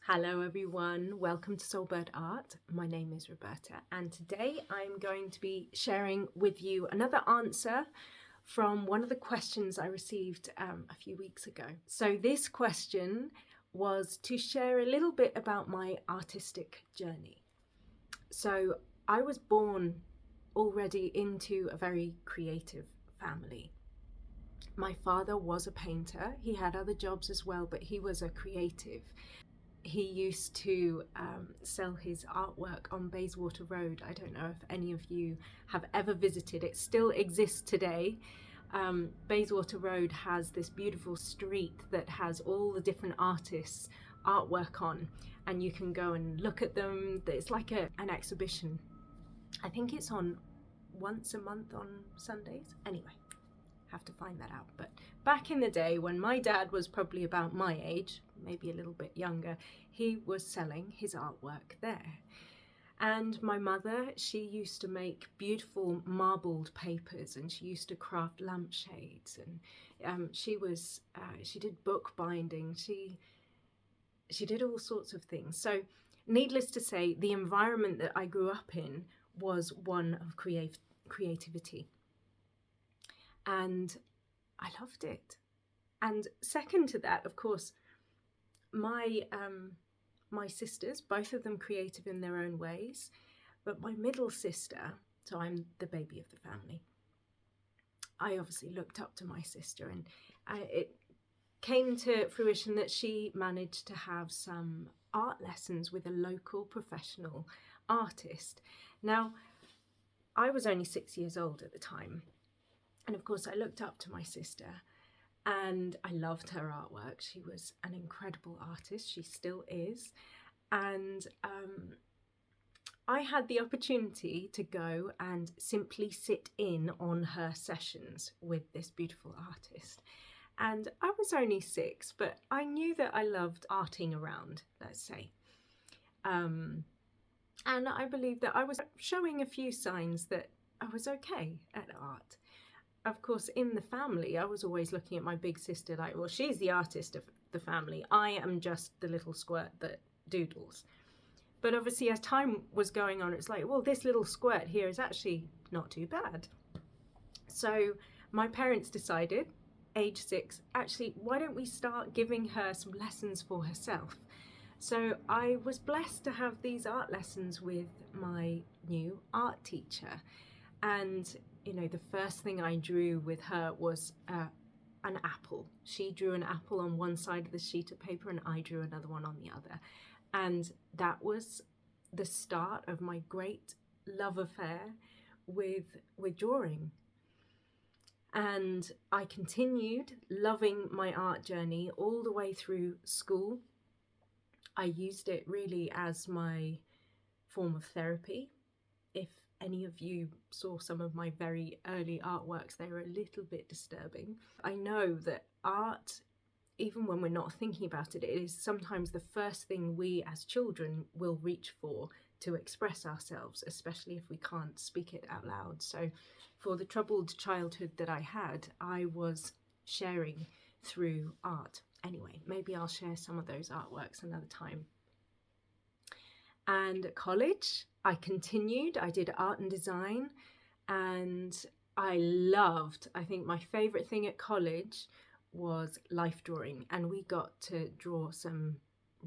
Hello everyone, welcome to SoulBird Art. My name is Roberta and today I'm going to be sharing with you another answer from one of the questions I received a few weeks ago. So this question was to share a little bit about my artistic journey. So I was born already into a very creative family. My father was a painter. He had other jobs as well, but he was a creative. He used to sell his artwork on Bayswater Road. I don't know if any of you have ever visited. It still exists today. Bayswater Road has this beautiful street that has all the different artists' artwork on, and you can go and look at them. It's like an exhibition. I think it's on once a month on Sundays. Anyway, have to find that out. But back in the day when my dad was probably about my age, maybe a little bit younger, he was selling his artwork there. And my mother, she used to make beautiful marbled papers, and she used to craft lampshades, and she did book binding, she did all sorts of things. So needless to say, the environment that I grew up in was one of creativity. And I loved it. And second to that, of course, my sisters, both of them creative in their own ways, but my middle sister, so I'm the baby of the family, I obviously looked up to my sister, and it came to fruition that she managed to have some art lessons with a local professional artist. Now, I was only 6 years old at the time. And of course, I looked up to my sister and I loved her artwork. She was an incredible artist. She still is. And I had the opportunity to go and simply sit in on her sessions with this beautiful artist. And I was only 6, but I knew that I loved arting around, let's say. And I believe that I was showing a few signs that I was okay at art. Of course, in the family, I was always looking at my big sister like, well, she's the artist of the family. I am just the little squirt that doodles. But obviously, as time was going on, it's like, well, this little squirt here is actually not too bad. So my parents decided, age 6, actually, why don't we start giving her some lessons for herself? So I was blessed to have these art lessons with my new art teacher. And you know, the first thing I drew with her was an apple. She drew an apple on one side of the sheet of paper and I drew another one on the other. And that was the start of my great love affair with drawing. And I continued loving my art journey all the way through school. I used it really as my form of therapy. If any of you saw some of my very early artworks, they were a little bit disturbing. I know that art, even when we're not thinking about it, it is sometimes the first thing we as children will reach for to express ourselves, especially if we can't speak it out loud. So for the troubled childhood that I had, I was sharing through art. Anyway, maybe I'll share some of those artworks another time. And at college, I continued. I did art and design, and I think my favorite thing at college was life drawing, and we got to draw some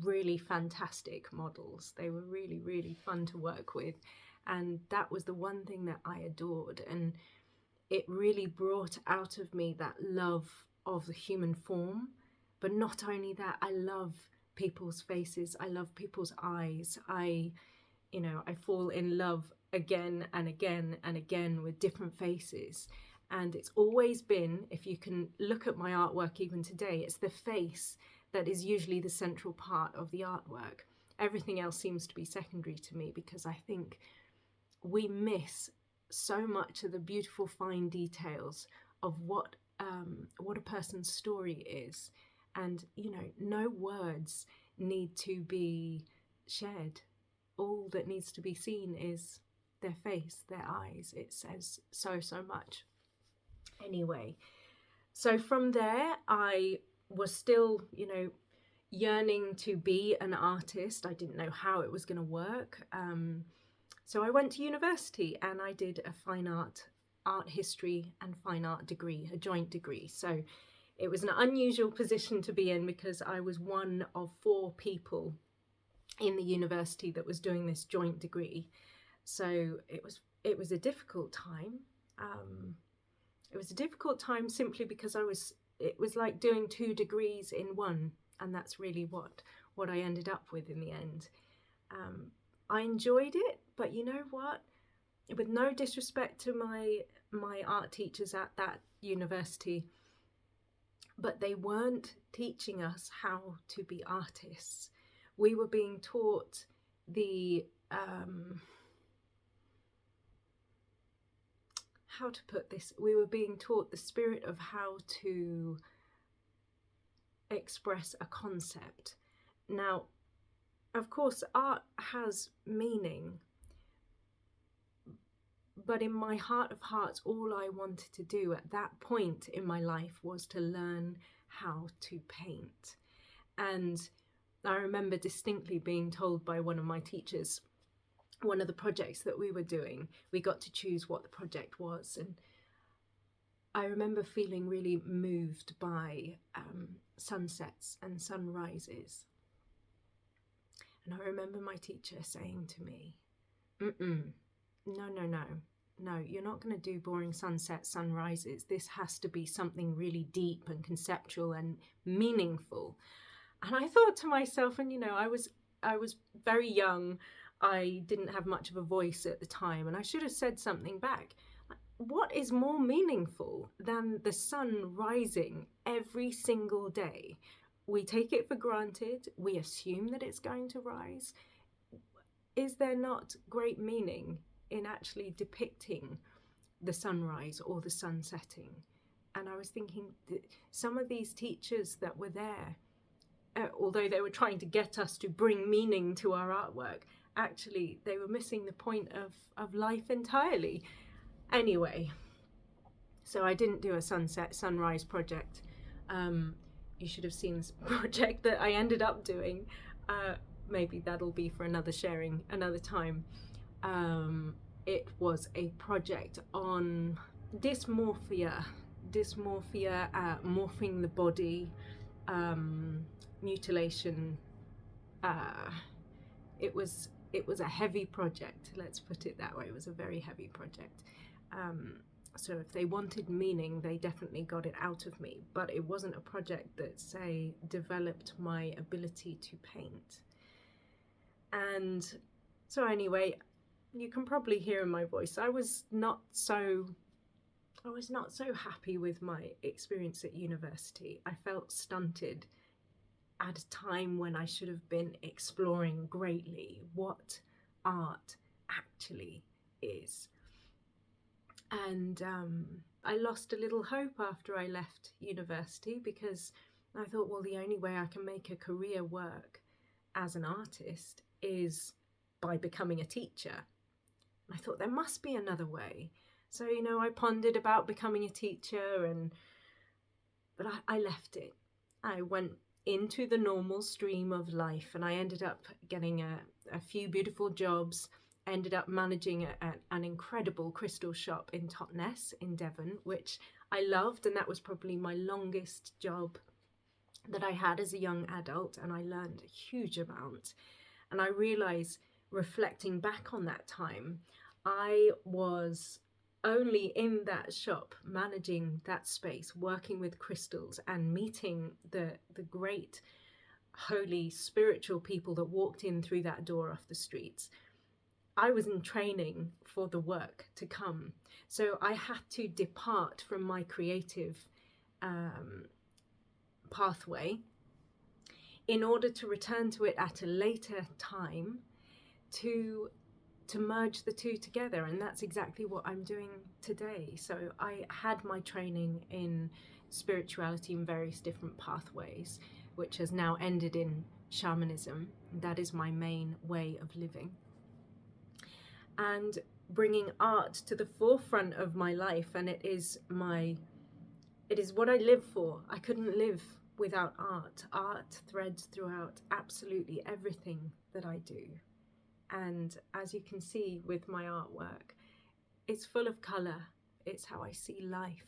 really fantastic models. They were really, really fun to work with, and that was the one thing that I adored, and it really brought out of me that love of the human form. But not only that, I love people's faces, I love people's eyes. I fall in love again and again and again with different faces. And it's always been, if you can look at my artwork even today, it's the face that is usually the central part of the artwork. Everything else seems to be secondary to me, because I think we miss so much of the beautiful fine details of what a person's story is. And, you know, no words need to be shared. All that needs to be seen is their face, their eyes. It says so much. Anyway, so from there, I was still, yearning to be an artist. I didn't know how it was going to work. So I went to university and I did a art history and fine art degree, a joint degree. So it was an unusual position to be in because I was one of 4 people in the university that was doing this joint degree. So it was a difficult time. It was a difficult time simply because it was like doing 2 degrees in one, and that's really what I ended up with in the end. I enjoyed it, but you know what? With no disrespect to my art teachers at that university, but they weren't teaching us how to be artists. We were being taught the how to put this? We were being taught the spirit of how to express a concept. Now, of course, art has meaning, but in my heart of hearts, all I wanted to do at that point in my life was to learn how to paint. And I remember distinctly being told by one of my teachers, one of the projects that we were doing, we got to choose what the project was. And I remember feeling really moved by sunsets and sunrises. And I remember my teacher saying to me, no, you're not going to do boring sunsets, sunrises. This has to be something really deep and conceptual and meaningful. And I thought to myself, and I was very young. I didn't have much of a voice at the time, and I should have said something back. What is more meaningful than the sun rising every single day? We take it for granted. We assume that it's going to rise. Is there not great meaning in actually depicting the sunrise or the sun setting? And I was thinking that some of these teachers that were there, although they were trying to get us to bring meaning to our artwork, actually they were missing the point of life entirely. Anyway, so I didn't do a sunrise project. You should have seen this project that I ended up doing. Maybe that'll be for another sharing another time. It was a project on dysmorphia, morphing the body, mutilation. It was a heavy project, let's put it that way. It was a very heavy project. So if they wanted meaning, they definitely got it out of me. But it wasn't a project that, say, developed my ability to paint. And so anyway, you can probably hear in my voice, I was not so happy with my experience at university. I felt stunted at a time when I should have been exploring greatly what art actually is. And I lost a little hope after I left university, because I thought, well, the only way I can make a career work as an artist is by becoming a teacher. I thought there must be another way. So, I pondered about becoming a teacher, but I left it. I went into the normal stream of life, and I ended up getting a few beautiful jobs. I ended up managing an incredible crystal shop in Totnes in Devon, which I loved, and that was probably my longest job that I had as a young adult, and I learned a huge amount. And I realised, reflecting back on that time, I was only in that shop, managing that space, working with crystals and meeting the great, holy, spiritual people that walked in through that door off the streets. I was in training for the work to come. So I had to depart from my creative pathway in order to return to it at a later time to merge the two together. And that's exactly what I'm doing today. So I had my training in spirituality in various different pathways, which has now ended in shamanism. That is my main way of living. And bringing art to the forefront of my life, and it is what I live for. I couldn't live without art. Art threads throughout absolutely everything that I do. And as you can see with my artwork, it's full of colour. It's how I see life.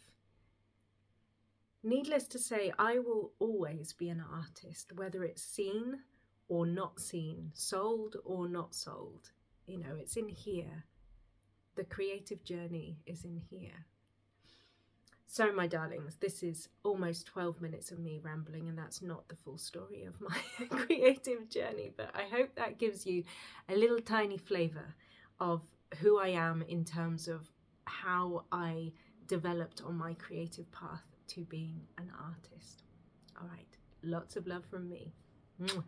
Needless to say, I will always be an artist, whether it's seen or not seen, sold or not sold. You know, it's in here. The creative journey is in here. So, my darlings, this is almost 12 minutes of me rambling, and that's not the full story of my creative journey, but I hope that gives you a little tiny flavour of who I am in terms of how I developed on my creative path to being an artist. All right, lots of love from me. Mwah.